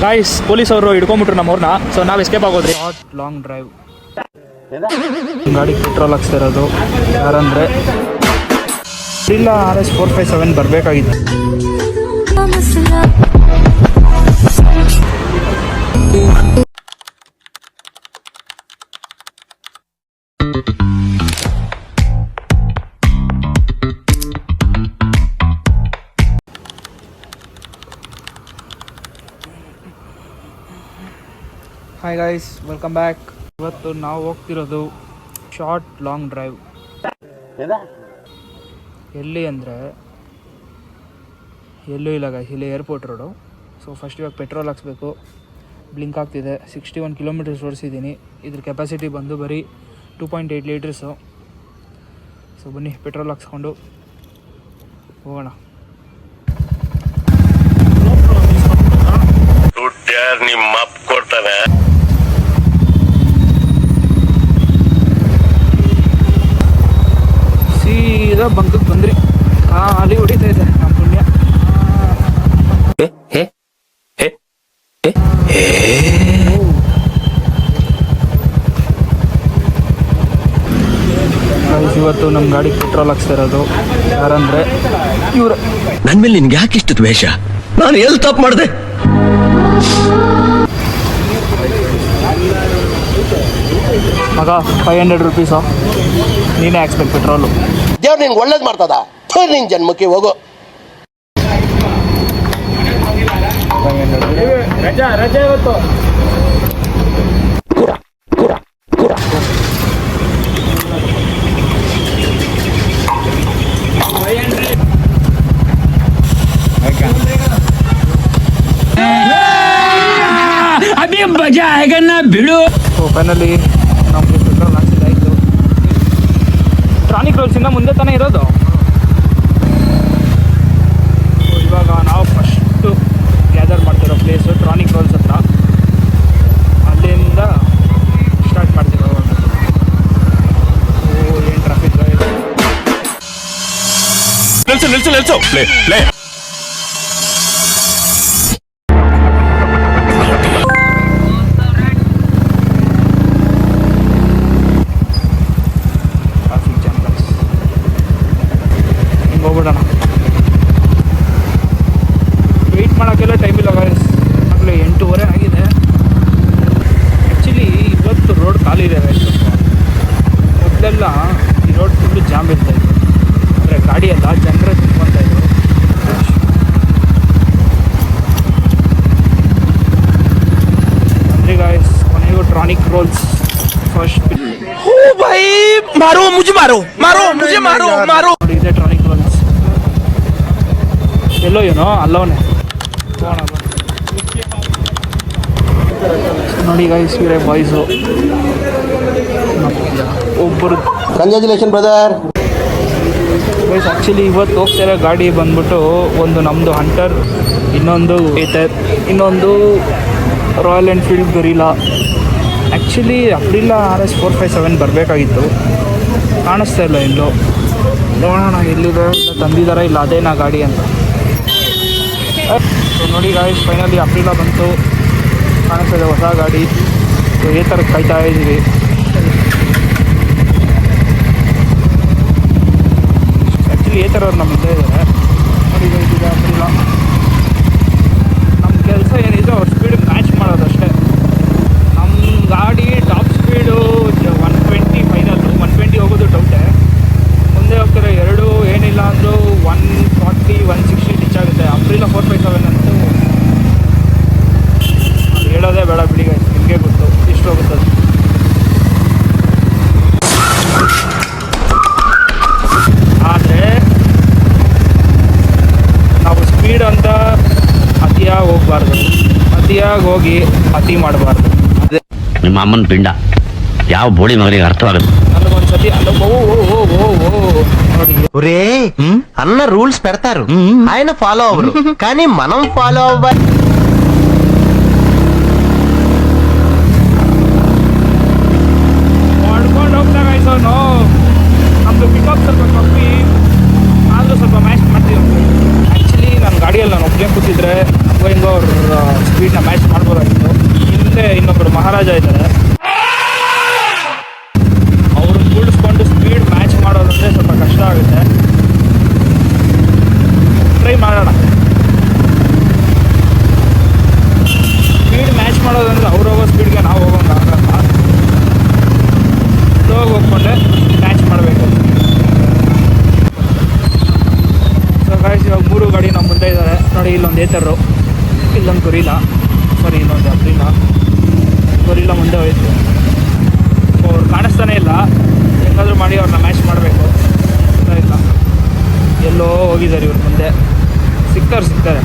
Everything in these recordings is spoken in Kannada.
ಗಾಯ್ಸ್ ಪೊಲೀಸ್ ಅವರು ಹಿಡ್ಕೊಂಡ್ಬಿಟ್ರು ನಮ್ಮವ್ರನ್ನ. ಸೊ ನಾವು ಎಸ್ಕೇಪ್ ಆಗೋದ್ರಿ. ಶಾರ್ಟ್ ಲಾಂಗ್ ಡ್ರೈವ್ ಗಾಡಿ ಪೆಟ್ರೋಲ್ ಹಾಕ್ಸ್ತಾ ಇರೋದು ಯಾರಂದರೆ ಇಲ್ಲ RS 457 ಬರಬೇಕಾಗಿತ್ತು. Hi guys, welcome back. ಇವತ್ತು ನಾವು ಹೋಗ್ತಿರೋದು ಶಾರ್ಟ್ ಲಾಂಗ್ ಡ್ರೈವ್. ಎಲ್ಲಿ ಅಂದರೆ ಎಲ್ಲೂ ಇಲ್ಲ ಗಾಯ್ಸ್, ಇಲ್ಲಿ ಏರ್ಪೋರ್ಟ್ ರೋಡು. ಸೊ ಫಸ್ಟ್ ಇವಾಗ ಪೆಟ್ರೋಲ್ ಹಾಕ್ಸ್ಬೇಕು. ಬ್ಲಿಂಕ್ ಆಗ್ತಿದೆ. 61 ಕಿಲೋಮೀಟರ್ಸ್ ಓಡಿಸಿದ್ದೀನಿ. ಇದ್ರ ಕೆಪಾಸಿಟಿ ಬಂದು ಬರೀ 2.8 ಲೀಟರ್ಸು. ಸೊ ಬನ್ನಿ ಪೆಟ್ರೋಲ್ ಹಾಕ್ಸ್ಕೊಂಡು ಹೋಗೋಣ. ನಿಮ್ಮ ಅಪ್ಪ ಕೊಡ್ತಾನೆ. ಸೀದಾ ಬಂಕಕ್ಕೆ ಬಂದ್ರಿ. ಅಲ್ಲಿ ಹೊಡಿತಾ ಇದೆ ನಮ್ಮ ಪುಣ್ಯ. ಇವತ್ತು ನಮ್ಮ ಗಾಡಿ ಪೆಟ್ರೋಲ್ ಹಾಕ್ಸ್ತಾ ಇರೋದು ಯಾರಂದ್ರೆ ಇವ್ರು. ನನ್ನ ಮೇಲೆ ನಿನ್ಗೆ ಯಾಕೆ ಇಷ್ಟು ದ್ವೇಷ? ನಾನು ಎಲ್ಲಿ ತಪ್ಪು ಮಾಡಿದೆ? ಮಗ 500 ರೂಪೀಸು ನೀನೇ ಹಾಕ್ಸ್ಬೇಕು ಪೆಟ್ರೋಲು. ದೇವ್ರು ನಿನ್ಗೆ ಒಳ್ಳೇದು ಮಾಡ್ತದ. ನಿನ್ ಜನ್ಮಕ್ಕೆ ಹೋಗು. ರಜೆ ಇವತ್ತು. ಅಭಿ ಮಜಾ ಆಗ ಬಿಡು. ಸೊ ಫೈನಲಿ ನಮಗೆ ಪೆಟ್ರೋಲ್ ಹಾಕ್ಸಿದಾಯಿತು. ಟ್ರಾನಿಕ್ ರೋಲ್ಸಿಂದ ಮುಂದೆ ತಾನೇ ಇರೋದು. ಇವಾಗ ನಾವು ಫಸ್ಟು ಗ್ಯಾದರ್ ಮಾಡ್ತಿರೋ ಪ್ಲೇಸು ಟ್ರಾನಿಕ್ ರೋಲ್ಸ್ ಹತ್ರ. ಅಲ್ಲಿಂದ ಸ್ಟಾರ್ಟ್ ಮಾಡ್ತಿರೋ. ಏನು ಟ್ರಾಫಿಕ್ ಇದೆ. ನಿಲ್ಸು ಪ್ಲೇ ಹೋಗ್ಬಿಡೋಣ. ವೆಯ್ಟ್ ಮಾಡೋಕ್ಕೆಲ್ಲ ಟೈಮ್ ಇಲ್ಲ ಗಾಯ್ಸ್. ಆಗಲೇ 8:30 ಆಗಿದೆ. ಆ್ಯಕ್ಚುಲಿ ಇವತ್ತು ರೋಡ್ ಖಾಲಿ ಇದೆ ಗಾಯ್ಸ್. ಮೊದಲೆಲ್ಲ ಈ ರೋಡ್ ಫುಲ್ಲು ಜಾಮ್ ಇರ್ತಾಯಿತ್ತು. ಅಂದರೆ ಗಾಡಿ ಎಲ್ಲ ಜನರೇ ತುಂಬ್ಕೊತಾಯಿದ್ರು. ಅಂದರೆ ಗಾಯ್ಸ್ ಕೊನೆಗೂ ಟ್ರಾನಿಕ್ ರೋಲ್ಸ್ ಫಸ್ಟ್. ಇದೆ ಟ್ರಾನಿಕ್ ರೋಲ್ಸ್. ಎಲ್ಲೋ ಏನೋ ಅಲ್ಲವನೇ ನೋಡಿ ಗಾಯ್ಸ್, ಇವರೇ ಬಾಯ್ಸು. ಒಬ್ಬರು ಕಂಗ್ರ್ಯಾಚುಲೇಷನ್ ಬ್ರದರ್. ಗೈಸ್ ಆ್ಯಕ್ಚುಲಿ ಇವತ್ತು ಹೋಗ್ತಿರೋ ಗಾಡಿ ಬಂದ್ಬಿಟ್ಟು ಒಂದು ನಮ್ಮದು ಹಂಟರ್, ಇನ್ನೊಂದು ಏತರ್, ಇನ್ನೊಂದು Royal Enfield Guerrilla. Actually Aprilia RS 457 ಬರಬೇಕಾಗಿತ್ತು. ಕಾಣಿಸ್ತಾ ಇಲ್ಲ ಎಲ್ಲೋ. ನೋಡೋಣ ಎಲ್ಲಿದೆ, ಇಲ್ಲ ತಂದಿದ್ದಾರ ಇಲ್ಲ ಅದೇನಾ ಗಾಡಿ ಅಂತ. ಸೊ ನೋಡಿ ಗಾಯ್ಸ್, ಫೈನಲಿ ಅಪ್ರಿಲಾ ಬಂತು. ಕಾಣಿಸ್ತಾ ಇದೆ ಹೊಸ ಗಾಡಿ. ಸೊ ಈ ಥರ ಕಾಯ್ತಾ ಇದ್ದೀವಿ. ಆ್ಯಕ್ಚುಲಿ ಈ ಥರ ಅವ್ರು ನಮ್ಮ ಮುಂದೆ ಇದ್ದಾರೆ ನೋಡಿ. ಇದೆ ಅಪ್ರಿಲಾ. ನಮ್ಮ ಕೆಲಸ ಏನಿದೆ ಅವ್ರ ಸ್ಪೀಡ್ ಮ್ಯಾಚ್ ಮಾಡೋದಷ್ಟೇ. ನಮ್ಮ ಗಾಡಿ ಟಾಪ್ ಸ್ಪೀಡು 120 ಫೈನಲ್ಲು. 120 ಹೋಗೋದು ಡೌಟೇ. ಮುಂದೆ ಹೋಗ್ತಾರೆ ಎರಡು ಏನಿಲ್ಲ ಅಂದರೂ 140 160 ಟಿಚ್ ಆಗುತ್ತೆ. ಅಪ್ರಿಲಾ 457 ಅಂತೂ ಅದು ಹೇಳೋದೇ ಬೇಡ ಬಿಡಿ ಗಾಯ್ಸ್, ನಿಮಗೆ ಗೊತ್ತು ಎಷ್ಟು ಹೋಗುತ್ತದೆ. ಆದರೆ ನಾವು ಸ್ಪೀಡ್ ಅಂತ ಅತಿಯಾಗಿ ಹೋಗಬಾರ್ದು. ಅತಿಯಾಗಿ ಹೋಗಿ ಅತಿ ಮಾಡಬಾರ್ದು. ನಿಮ್ಮ ಅಮ್ಮನ ಪಿಂಡ ಯಾವ ಬೋಳಿ ಮಗನಿಗೆ ಅರ್ಥವಾಗುತ್ತೆ. ನನಗೊಂದ್ಸತಿ ನೋಡಿ ఒరే అన్న రూల్స్ పెడతారు, ఆయన ఫాలో అవ్వరు, కానీ మనం ఫాలో అవ్వాలి. ಮಾಡ್ಕೊಂಡು ಹೋಗ್ದಾಗ ಆಯ್ತು. ನಮ್ಮದು ಪಿಕಪ್ ಸ್ವಲ್ಪ ಕಮ್ಮಿ ಆದರೂ ಸ್ವಲ್ಪ ಮ್ಯಾಚ್ ಮಾಡ್ತೀವಿ. ಆ್ಯಕ್ಚುಲಿ ನನ್ನ ಗಾಡಿಯಲ್ಲಿ ನಾನು ಒಬ್ಬನೇ ಕೂತಿದ್ರೆ ಹೆಂಗೋ ಅವ್ರ ಸ್ಪೀಡ್ನ ಮ್ಯಾಚ್ ಮಾಡಿ ಬಸವರಾಜ ಇದ್ದಾರೆ. ಅವ್ರನ್ನ ಕೂಡಿಸ್ಕೊಂಡು ಸ್ಪೀಡ್ ಮ್ಯಾಚ್ ಮಾಡೋದಂದ್ರೆ ಸ್ವಲ್ಪ ಕಷ್ಟ ಆಗುತ್ತೆ. ಟ್ರೈ ಮಾಡೋಣ. ಸ್ಪೀಡ್ ಮ್ಯಾಚ್ ಮಾಡೋದಂದ್ರೆ ಅವ್ರು ಹೋಗೋ ಸ್ಪೀಡ್ಗೆ ನಾವು ಹೋಗೋಂಗಾಗಲ್ಲ. ಸ್ಲೋಗಿ ಹೋಗ್ಕೊಂಡ್ರೆ ಮ್ಯಾಚ್ ಮಾಡಬೇಕು. ಸೊ ಗಾಯ್ಸ್, ಇವಾಗ 3 ಗಾಡಿ ನಮ್ಮ ಮುಂದೆ ಇದ್ದಾರೆ ನೋಡಿ. ಇಲ್ಲೊಂದು ಏತರು, ಇಲ್ಲೊಂದು ಗೊರಿಲ್ಲಾ, ಸಾರಿ ಇನ್ನೊಂದು ಗೊರಿಲ್ಲಾ ಮುಂದೆ ಹೋಯ್ತು. ಸೊ ಅವ್ರು ಕಾಣಿಸ್ತಾನೆ ಇಲ್ಲ. ಹೆಂಗಾದ್ರೂ ಮಾಡಿ ಅವ್ರನ್ನ ಮ್ಯಾಚ್ ಮಾಡಬೇಕು. ಇಲ್ಲ, ಎಲ್ಲೋ ಹೋಗಿದ್ದಾರೆ ಇವ್ರ ಮುಂದೆ. ಸಿಗ್ತಾರೆ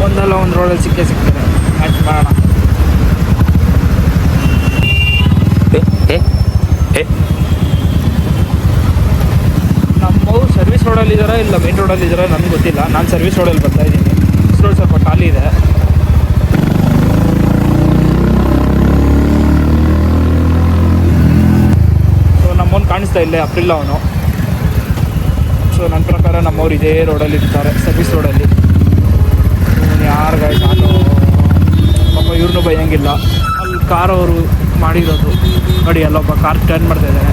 ಒಂದಲ್ಲ ಒಂದು ರೋಡಲ್ಲಿ ಸಿಗ್ತಾರೆ. ಮ್ಯಾಚ್ ಮಾಡೋಣ. ನಮ್ಮವ್ರು ಸರ್ವಿಸ್ ರೋಡಲ್ಲಿದ್ದಾರಾ ಇಲ್ಲ ಮೇನ್ ರೋಡಲ್ಲಿದ್ದಾರಾ ನನಗೆ ಗೊತ್ತಿಲ್ಲ. ನಾನು ಸರ್ವಿಸ್ ರೋಡಲ್ಲಿ ಬರ್ತಾ ಇದ್ದೀನಿ. ರೋಡ್ ಸ್ವಲ್ಪ ಖಾಲಿ ಇದೆ. ಸೊ ನಮ್ಮವ್ನು ಕಾಣಿಸ್ತಾ ಇಲ್ಲ, ಅಪ್ರಿಲ್ಲ ಅವನು. ಸೊ ನನ್ನ ಪ್ರಕಾರ ನಮ್ಮವ್ರು ಇದೇ ರೋಡಲ್ಲಿ ಇರ್ತಾರೆ, ಸರ್ವಿಸ್ ರೋಡಲ್ಲಿ. ಯಾರು ಗಾಯ ನಾನು ಪಾಪ ಇವ್ರನ್ನೂ ಬೈಯಂಗಿಲ್ಲ. ಅಲ್ಲಿ ಕಾರ್ ಅವರು ಮಾಡಿರೋದು ನೋಡಿ, ಅಲ್ಲೊಬ್ಬ ಕಾರ್ ಟರ್ನ್ ಮಾಡ್ತಾ ಇದ್ದಾರೆ.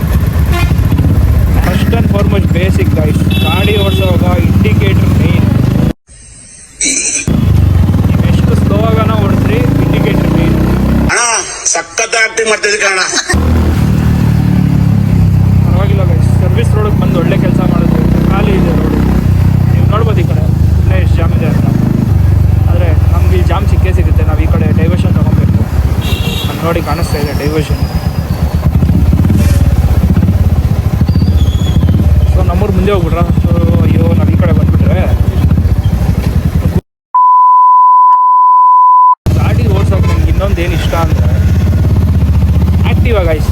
First and foremost basic guys, ಗಾಡಿ ಓಡಿಸುವಾಗ ಇಂಡಿಕೇಟರ್ ಮೇನ್. ನೀವು ಎಷ್ಟು ಸ್ಲೋ ಆಗನ ಓಡಿಸ್ರಿ, ಇಂಡಿಕೇಟರ್ ಮೇನ್. ಸಖತ್ ಆಕ್ಟಿಂಗ್ ಮಾಡ್ತಿದ್ದೆ ಕಾರಣ. ಪರವಾಗಿಲ್ಲ ಗೈಸ್, ಸರ್ವಿಸ್ ರೋಡಿಗೆ ಬಂದು ಒಳ್ಳೆ ಕೆಲಸ ಮಾಡಿದ್ವಿ. ಖಾಲಿ ಇದೆ ರೋಡು, ನೀವು ನೋಡ್ಬೋದು ಈ ಕಡೆ ಇಲ್ಲೇ ಎಷ್ಟು ಜಾಮ್ ಇದೆ ಅಂತ. ಆದರೆ ನಮ್ಗೆ ಈ ಜಾಮ್ ಸಿಗುತ್ತೆ. ನಾವು ಈ ಕಡೆ ಡೈವರ್ಷನ್ ತೊಗೊಬೇಕು. ಅಲ್ಲಿ ನೋಡಿ ಕಾಣಿಸ್ತಾ ಇದೆ ಡೈವರ್ಷನ್. ಸೊ ನಮ್ಮೂರು ಮುಂದೆ ಹೋಗ್ಬಿಟ್ರ. ಸೊ ಅಯ್ಯೋ, ನಾವು ಈ ಕಡೆ ಬಂದುಬಿಟ್ರೆ ಗಾಡಿ ಓಡಿಸೋಕೆ ನಮ್ಗೆ ಇನ್ನೊಂದೇನು ಇಷ್ಟ ಅಂದರೆ ಆ್ಯಕ್ಟಿವ್ ಗೈಸ್.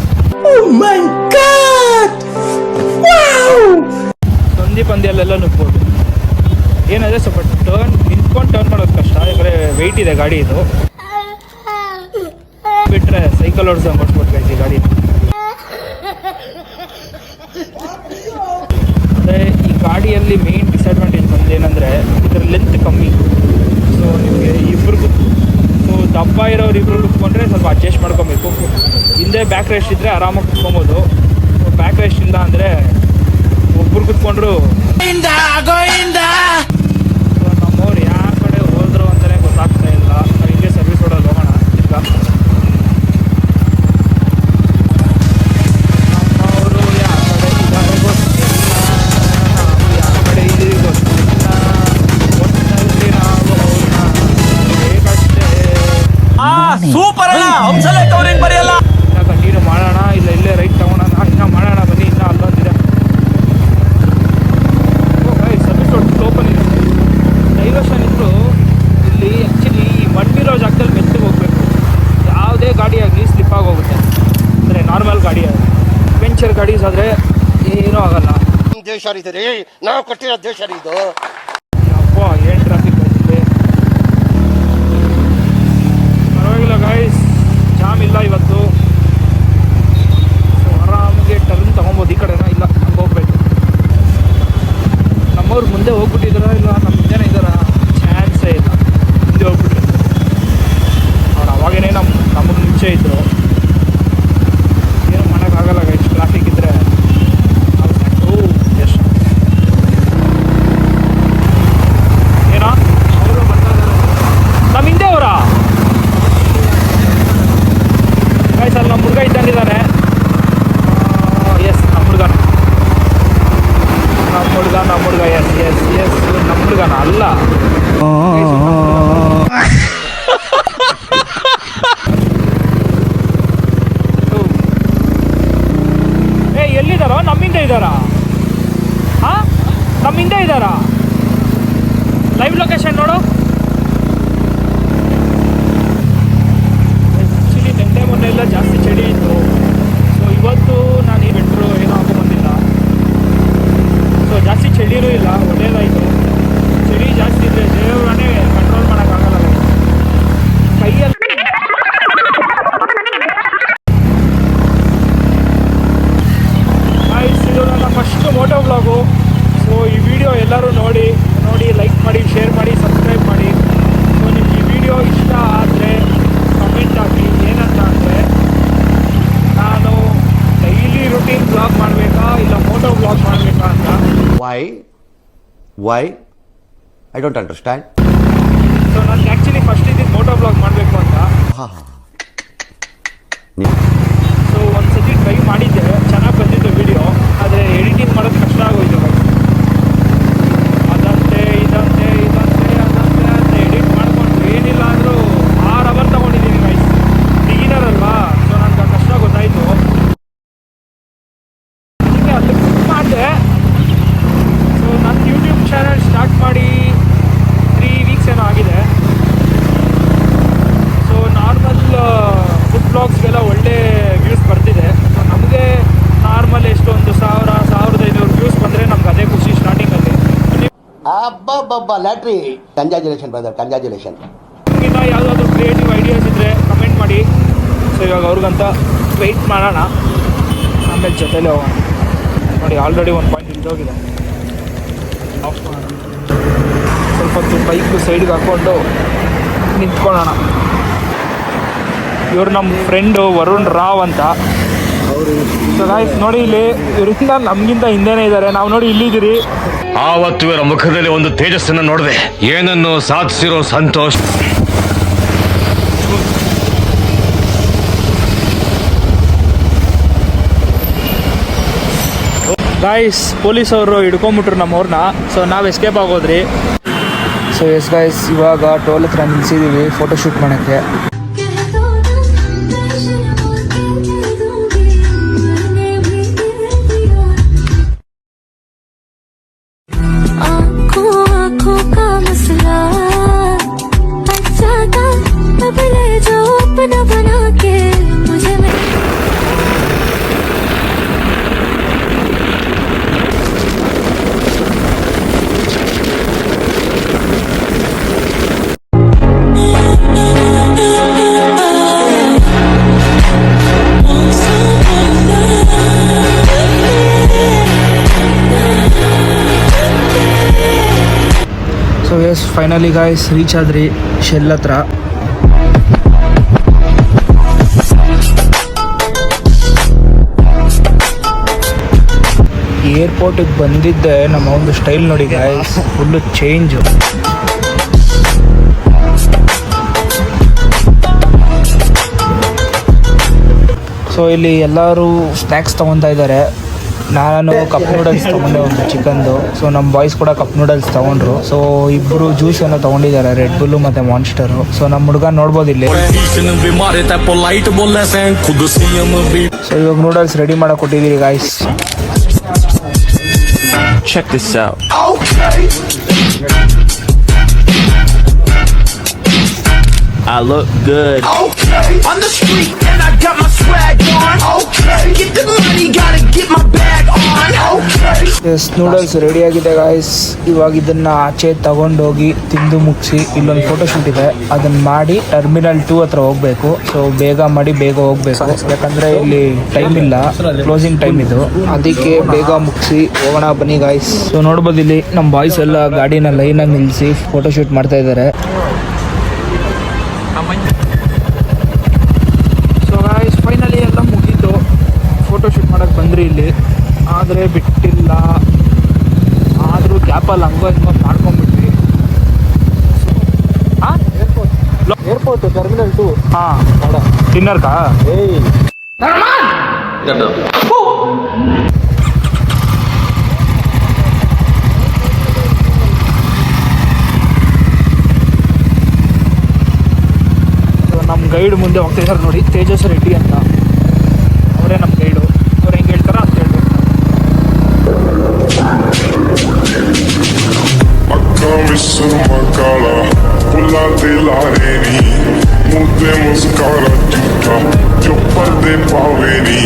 ಸಂಧಿ ಪಂದ್ಯಲ್ಲೆಲ್ಲ ನುಗ್ಬೋದು. ಏನಂದರೆ ಸ್ವಲ್ಪ ನಿಂತ್ಕೊಂಡು ಟರ್ನ್ ಮಾಡೋದು ಕಷ್ಟ, ಯಾಕಂದರೆ ವೆಯ್ಟ್ ಇದೆ ಗಾಡಿ. ಇದು ಬಿಟ್ಟರೆ ಸೈಕಲ್ ಓಡಿಸೋಂಗೆ ಓಡಿಸ್ಬೋದು ಗೈಸ್ ಈ ಗಾಡಿ. ಅಂದರೆ ಈ ಗಾಡಿಯಲ್ಲಿ ಮೇನ್ ಡಿಸ್ಅಡ್ವಾಂಟೇಜ್ ಬಂದು ಏನಂದರೆ ಇದರ ಲೆಂತ್ ಕಮ್ಮಿ. ಸೊ ನಿಮಗೆ ಇಬ್ಬರಿಗೂ, ಸೊ ದಪ್ಪ ಇರೋರು ಇಬ್ಬರು ಕುತ್ಕೊಂಡ್ರೆ ಸ್ವಲ್ಪ ಅಡ್ಜಸ್ಟ್ ಮಾಡ್ಕೊಬೇಕು. ಹಿಂದೆ ಬ್ಯಾಕ್ ರೆಸ್ಟ್ ಇದ್ದರೆ ಆರಾಮಾಗಿ ಕುತ್ಕೊಬೋದು. ಬ್ಯಾಕ್ ರೆಸ್ಟ್ ಇಲ್ಲ ಅಂದರೆ ಒಬ್ಬರು ಕುತ್ಕೊಂಡ್ರು ನಮ್ಮವ್ರು ಯಾವ ಕಡೆ ಹೋದ್ರು ಅಂತಲೇ ಗೊತ್ತಾಗ್ತಾ ಇಲ್ಲ. ನಾವು ಹಿಂಗೆ ಸರ್ವಿಸ್ ರೋಡಲ್ಲಿ ಹೋಗೋಣ. ಇಲ್ಲ ನಮ್ಮವರು ಯಾವ ಕಡೆ ಇದ್ದಾರೆ ಗೊತ್ತಿಲ್ಲ, ನಾವು ಯಾವ ಕಡೆ ಇದ್ದೀವಿ ಗೊತ್ತಿಲ್ಲ. ಒಟ್ಟಿನಲ್ಲಿ ನಾವು ಅವ್ರನ್ನ ಬೇಕಷ್ಟೇ. ಕಂಟಿನ್ಯೂ ಮಾಡೋಣ, ಇಲ್ಲ ಇಲ್ಲೇ ರೈಟ್ ತಗೋಣ. ಇನ್ನೂ ಮಾಡೋಣ ಬನ್ನಿ, ಇನ್ನೂ ಅಲ್ಲೊಂದಿದೆ. ಸರ್ವಿಸ್ ರೋಡ್ ಓಪನ್ ಇದೆ. ಡೈವರ್ಷನ್ ಇತ್ತು ಇಲ್ಲಿ. ಆ್ಯಕ್ಚುಲಿ ಈ ಮಣ್ಣಿರೋ ಜಾಗದಲ್ಲಿ ಮೆತ್ತಿಗೆ ಹೋಗಬೇಕು. ಯಾವುದೇ ಗಾಡಿ ಆಗಲಿ ಸ್ಲಿಪ್ಪಾಗಿ ಹೋಗುತ್ತೆ. ಅಂದರೆ ನಾರ್ಮಲ್ ಗಾಡಿ ಆಗಲಿ, ವೆಂಚರ್ ಗಾಡೀಸ್ ಆದರೆ ಏನೂ ಆಗಲ್ಲ. ದೇಶ ರೀ, ನಾವು ಕಟ್ಟಿರೋ ದೇಶ ರೀ ಇದು. ಅಪ್ಪ ಏನು ಟ್ರಾಫಿಕ್ ಆಗ್ತಿದೆ. ಪರವಾಗಿಲ್ಲ ಗೈಸ್, ಜಾಮ್ ಇಲ್ಲ ಇವತ್ತು. ಸೊ ಆರಾಮಿಗೆ ಟರ್ನ್ ತೊಗೊಬೋದು. ಈ ಕಡೆನ ಇಲ್ಲ, ಹಂಗೆ ಹೋಗ್ಬೇಕು. ನಮ್ಮವ್ರು ಮುಂದೆ ಹೋಗ್ಬಿಟ್ಟಿದಾರ ಇಲ್ಲ ನಮ್ಮ ಮುಂದೆನೇ ಇದ್ದಾರ, ಚಾನ್ಸೇ ಇಲ್ಲ. ಮುಂದೆ ಹೋಗ್ಬಿಟ್ರು ಅವ್ರು. ಅವಾಗೇನೆ ನಮಗೆ ಮುಂಚೆ ಇದ್ದರು. ಏನು ಮಾಡೋಕ್ಕಾಗಲ್ಲ ಗೈಸ್, ಟ್ರಾಫಿಕ್ ಇದ್ದರೆ. ಎಷ್ಟು ಏನೋ ಅವರು ಬರ್ತಾರೆ ನಮ್ಮ ಹಿಂದೆ ಅವರಾ ಗೈಸ್. ಅಲ್ಲಿ ನಮ್ಮ ಹುಡುಗ ಇದ್ದಂಗಿದ್ದಾನೆ. ಎಸ್, ನಮ್ಮ ಹುಡುಗನ ಎಸ್ ಎಸ್ ಎಸ್ ನಮ್ಮ ಹುಡುಗನ ಅಲ್ಲ. Why I don't understand. So ನನಗೆ ಆ್ಯಕ್ಚುಲಿ ಫಸ್ಟ್ ಇದ್ದಿದ್ದು ಮೋಟೋ ಬ್ಲಾಗ್ ಮಾಡಬೇಕು ಅಂತ. ಸೊ ಒಂದು ಸತಿ ಟ್ರೈ ಮಾಡಿದ್ದೆ, ಚೆನ್ನಾಗಿ ಬಂದಿತ್ತು ವಿಡಿಯೋ, ಆದರೆ ಎಡಿಟಿಂಗ್ ಮಾಡೋದು ಕಷ್ಟ ಆಗೋಯ್ತು. ಅದಂತೆ ಇದಂತೆ ಅಂತ ಎಡಿಟ್ ಮಾಡಿಕೊಂಡು ಏನಿಲ್ಲ ಅಂದರೂ 6 ಅವರ್ ತೊಗೊಂಡಿದ್ದೀನಿ ಗೈಸ್. ಬಿಗಿನರ್ ಅಲ್ವಾ, ಸೊ ನನಗೆ ಕಷ್ಟ ಗೊತ್ತಾಯಿತು. ಅದಕ್ಕೆ ಅದು ಮಾಡಿದೆ. ಸೊ ನನ್ನ ಯೂಟ್ಯೂಬ್ ಚಾನಲ್ ಸ್ಟಾರ್ಟ್ ಮಾಡಿ 3 ವೀಕ್ಸ್ ಏನೋ ಆಗಿದೆ. ಸೊ ನಾರ್ಮಲ್ ಫುಡ್ ಬ್ಲಾಗ್ಸ್ಗೆಲ್ಲ ಒಳ್ಳೆ ವ್ಯೂಸ್ ಬರ್ತಿದೆ. ಸೊ ನಮಗೆ ನಾರ್ಮಲ್ ಎಷ್ಟೊಂದು 1,500 ವ್ಯೂಸ್ ಬಂದರೆ ನಮ್ಗೆ ಅದೇ ಖುಷಿ ಸ್ಟಾರ್ಟಿಂಗಲ್ಲಿ. ಅಬ್ಬಬ್ಬಬ್ಬ ಲ್ಯಾಟ್ರಿ. Congratulation brother, congratulation. ನಿಮಗಿನ್ನ ಯಾವುದಾದ್ರೂ ಕ್ರಿಯೇಟಿವ್ ಐಡಿಯಾಸ್ ಇದ್ದರೆ ಕಮೆಂಟ್ ಮಾಡಿ. ಸೊ ಇವಾಗ ಅವ್ರಿಗಂತ ವೆಯ್ಟ್ ಮಾಡೋಣ, ಆಮೇಲೆ ಜೊತೆಲೇ ಹೋಗೋಣ. ನೋಡಿ ಆಲ್ರೆಡಿ ಒಂದು ಪಾಯಿಂಟ್ ಇಳಿದೋಗಿದೆ. ಆಫ್ ಮಾಡೋಣ. ಸ್ವಲ್ಪ ಹೊತ್ತು ಬೈಕ್ ಸೈಡ್ಗೆ ಹಾಕ್ಕೊಂಡು ನಿಂತ್ಕೊಳ್ಳೋಣ. ಇವರು ನಮ್ಮ ಫ್ರೆಂಡು ವರುಣ್ ರಾವ್ ಅಂತ. ಸೊ ಗಾಯ್ಸ್ ನೋಡಿ, ಇಲ್ಲಿ ಇವರಿಂದ ನಮಗಿಂತ ಹಿಂದೆನೇ ಇದ್ದಾರೆ. ನಾವು ನೋಡಿ ಇಲ್ಲಿದ್ದೀರಿ. ಆವತ್ತು ಇವರ ಮುಖದಲ್ಲಿ ಒಂದು ತೇಜಸ್ಸನ್ನು ನೋಡಿದೆ. ಏನನ್ನು ಸಾಧಿಸಿರೋ ಸಂತೋಷ್. ಗಾಯ್ಸ್ ಪೊಲೀಸ್ ಅವರು ಹಿಡ್ಕೊಂಬಿಟ್ರು ನಮ್ಮವ್ರನ್ನ. ಸೊ ನಾವು ಎಸ್ಕೇಪ್ ಆಗೋದ್ರಿ. ಸೊ ಎಸ್ ಗಾಯ್ಸ್, ಇವಾಗ ಟೋಲ್ ಹತ್ರ ನಿಲ್ಸಿದ್ದೀವಿ ಫೋಟೋ ಶೂಟ್ ಮಾಡೋಕ್ಕೆ. So S finally guys reach ಆದ್ರಿ ಶೆಲ್ ಹತ್ರ. ಏರ್ಪೋರ್ಟಿಗೆ ಬಂದಿದ್ದೆ, ನಮ್ಮ ಒಂದು ಸ್ಟೈಲ್ ನೋಡಿ ಗಾಯ್ಸ್, ಫುಲ್ಲು ಚೇಂಜು. ಸೊ ಇಲ್ಲಿ ಎಲ್ಲರೂ ಸ್ನ್ಯಾಕ್ಸ್ ತೊಗೊತಾ ಇದ್ದಾರೆ. ನಾನು ಕಪ್ ನೂಡಲ್ಸ್ ತೊಗೊಂಡೆ, ಒಂದು ಚಿಕನ್ದು. ಸೊ ನಮ್ಮ ಬಾಯ್ಸ್ ಕೂಡ ಕಪ್ ನೂಡಲ್ಸ್ ತೊಗೊಂಡ್ರು. ಸೊ ಇಬ್ಬರು ಜ್ಯೂಸ್ ಏನೋ ತೊಗೊಂಡಿದ್ದಾರೆ, ರೆಡ್ ಬುಲ್ಲು ಮತ್ತು ಮಾನ್ಸ್ಟರು. ಸೊ ನಮ್ಮ ಹುಡುಗ ನೋಡ್ಬೋದು ಇಲ್ಲಿ. ಸೊ ಇವಾಗ ನೂಡಲ್ಸ್ ರೆಡಿ ಮಾಡಕ್ಕೆ ಕೊಟ್ಟಿದ್ದೀರಿ guys. Check this out. I look good. On the street and I got my swag on. Get the money, gotta get my bag on. Yes noodles ready ಆಗಿದೆ ಗಾಯ್ಸ್. ಇವಾಗ ಇದನ್ನು ಆಚೆ ತಗೊಂಡೋಗಿ ತಿಂದು ಮುಗಿಸಿ ಇಲ್ಲೊಂದು ಫೋಟೋ ಶೂಟ್ ಇದೆ, ಅದನ್ನು ಮಾಡಿ ಟರ್ಮಿನಲ್ 2 ಹತ್ರ ಹೋಗಬೇಕು. ಸೊ ಬೇಗ ಮಾಡಿ ಬೇಗ ಹೋಗಬೇಕು, ಯಾಕಂದರೆ ಇಲ್ಲಿ ಟೈಮ್ ಇಲ್ಲ, ಕ್ಲೋಸಿಂಗ್ ಟೈಮ್ ಇದು. ಅದಕ್ಕೆ ಬೇಗ ಮುಗಿಸಿ ಹೋಗೋಣ ಬನ್ನಿ ಗಾಯ್ಸ್. ಸೊ ನೋಡ್ಬೋದು ಇಲ್ಲಿ ನಮ್ಮ ಬಾಯ್ಸ್ ಎಲ್ಲ ಗಾಡಿನ ಲೈನಾಗಿ ನಿಲ್ಲಿಸಿ ಫೋಟೋ ಶೂಟ್ ಮಾಡ್ತಾ ಇದ್ದಾರೆ. ಸೊ ಗಾಯ್ಸ್ ಫೈನಲಿ ಎಲ್ಲ ಮುಗೀತು, ಫೋಟೋ ಶೂಟ್ ಮಾಡೋಕ್ಕೆ ಬಂದ್ರಿ ಇಲ್ಲಿ. ಆದರೆ ಬಿಟ್ಟಿಲ್ಲ, ಆದರೂ ಗ್ಯಾಪಲ್ಲಿ ಹಂಗೋ ಹಿಂಗೋ ಮಾಡ್ಕೊಂಡ್ಬಿಟ್ವಿ. ಹಾಂ ಏರ್ಪೋರ್ಟ್ ಟರ್ಮಿನಲ್ 2. ಹಾಂ ಡಿನ್ನರ್ಗಾ? ನಮ್ಮ ಗೈಡ್ ಮುಂದೆ ಹೋಗ್ತಿದ್ದಾರೆ ನೋಡಿ, ತೇಜಸ್ ರೆಡ್ಡಿ ಅಂತ. ಅವರೇ ನಮ್ಮ ಗೈಡು. ಅವ್ರು ಹೆಂಗೆ ಹೇಳ್ತಾರ ಅಂತ ಹೇಳ್ಬೇಕು. Bullate l'areni, mude muscara tutta, cioppa paveri.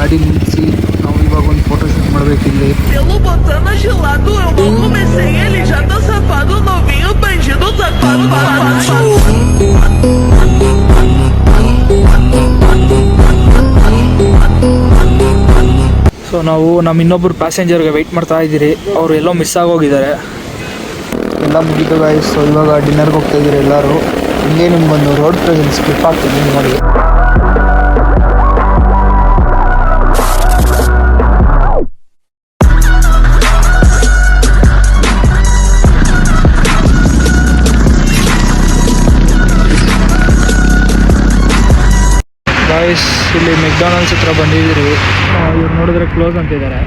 ಗಾಡಿ ನಿಲ್ಲಿಸಿ ನಾವು ಇವಾಗ ಒಂದು ಫೋಟೋ ಶೂಟ್ ಮಾಡಬೇಕಿಲ್ಲಿ. Pelo botando gelado, eu não comecei, ele já tá safado, novinho, bandido, safado. So ನಾವು ನಮ್ಮ ಇನ್ನೊಬ್ಬರು ಪ್ಯಾಸೆಂಜರ್ಗೆ ವೆಯ್ಟ್ ಮಾಡ್ತಾ ಇದ್ದೀರಿ. ಅವರು ಎಲ್ಲೋ ಮಿಸ್ ಆಗೋಗಿದ್ದಾರೆ. ಎಲ್ಲ ಮುಗಿದು ಗಾಯ್ಸ್. ಸೊ ಇವಾಗ ಡಿನ್ನರ್ಗೆ ಹೋಗ್ತಾ ಇದ್ದೀರಿ ಎಲ್ಲರೂ. ಹಿಂಗೆ ನಿಮ್ಗೊಂದು ರೋಡ್ ಪ್ರೆಸೆನ್ಸ್ ಕ್ಲಿಪ್ ಆಗ್ತಿದ್ದೀನಿ ನೋಡಿ. ಗಾಯ್ಸ್ ಇಲ್ಲಿ ಮೆಕ್ಡೊನಾಲ್ಡ್ಸ್ ಹತ್ರ ಬಂದಿದ್ದೀರಿ. ಇವ್ರು ನೋಡಿದ್ರೆ ಕ್ಲೋಸ್ ಅಂತಿದ್ದಾರೆ.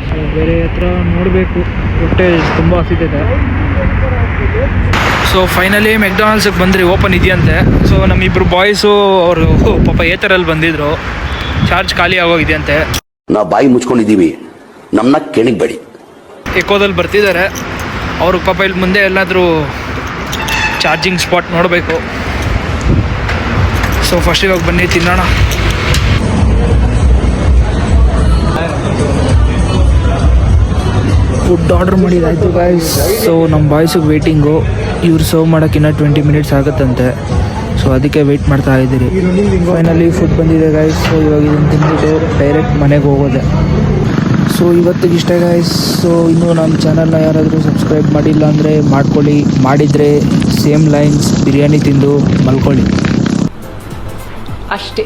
ಸೊ ಬೇರೆ ಹತ್ರ ನೋಡಬೇಕು. ಹೊಟ್ಟೆ ತುಂಬ ಹಸಿತಿದೆ. ಸೊ ಫೈನಲಿ ಮೆಕ್ಡೊನಾಲ್ಡ್ಸಿಗೆ ಬಂದ್ರಿ, ಓಪನ್ ಇದೆಯಂತೆ. ಸೊ ನಮ್ಮಿಬ್ಬರು ಬಾಯ್ಸು ಅವರು ಪಾಪ ಏತರಲ್ಲಿ ಬಂದಿದ್ರು. ಚಾರ್ಜ್ ಖಾಲಿ ಆಗೋಗಿದೆಯಂತೆ. ನಾವು ಬಾಯಿ ಮುಚ್ಕೊಂಡಿದ್ದೀವಿ, ನಮ್ಮನ್ನ ಕೆಣಿಗ್ಬೇಡಿ. ಎಕೋದಲ್ಲಿ ಬರ್ತಿದ್ದಾರೆ. ಅವ್ರಿಗೆ ಪಾಪ ಇಲ್ಲಿ ಮುಂದೆ ಎಲ್ಲಾದರೂ ಚಾರ್ಜಿಂಗ್ ಸ್ಪಾಟ್ ನೋಡಬೇಕು. ಸೊ ಫಸ್ಟ್ ಇವಾಗ ಬನ್ನಿ ತಿನ್ನೋಣ. ಫುಡ್ ಆರ್ಡರ್ ಮಾಡಿದಾಯ್ತು ಗಾಯ್ಸ್. ಸೊ ನಮ್ಮ ಬಾಯ್ಸಿಗೆ ವೇಟಿಂಗು. ಇವ್ರು ಸರ್ವ್ ಮಾಡೋಕ್ಕಿನ್ನ 20 ಮಿನಿಟ್ಸ್ ಆಗುತ್ತಂತೆ. ಸೊ ಅದಕ್ಕೆ ವೆಯ್ಟ್ ಮಾಡ್ತಾ ಇದ್ದೀರಿ. ಫೈನಲಿ ಫುಡ್ ಬಂದಿದೆ ಗಾಯ್ಸ್. ಸೊ ಇವಾಗ ಇದನ್ನು ತಿಂದ್ಬಿಟ್ಟು ಡೈರೆಕ್ಟ್ ಮನೆಗೆ ಹೋಗೋದೆ. ಸೊ ಇವತ್ತಿಗೆ ಇಷ್ಟ ಗಾಯ್ಸ್. ಸೊ ಇನ್ನೂ ನಮ್ಮ ಚಾನಲ್ನ ಯಾರಾದರೂ ಸಬ್ಸ್ಕ್ರೈಬ್ ಮಾಡಿಲ್ಲ ಅಂದರೆ ಮಾಡ್ಕೊಳ್ಳಿ. ಮಾಡಿದರೆ ಸೇಮ್ ಲೈನ್ಸ್ ಬಿರಿಯಾನಿ ತಿಂದು ಮಲ್ಕೊಳ್ಳಿ ಅಷ್ಟೇ.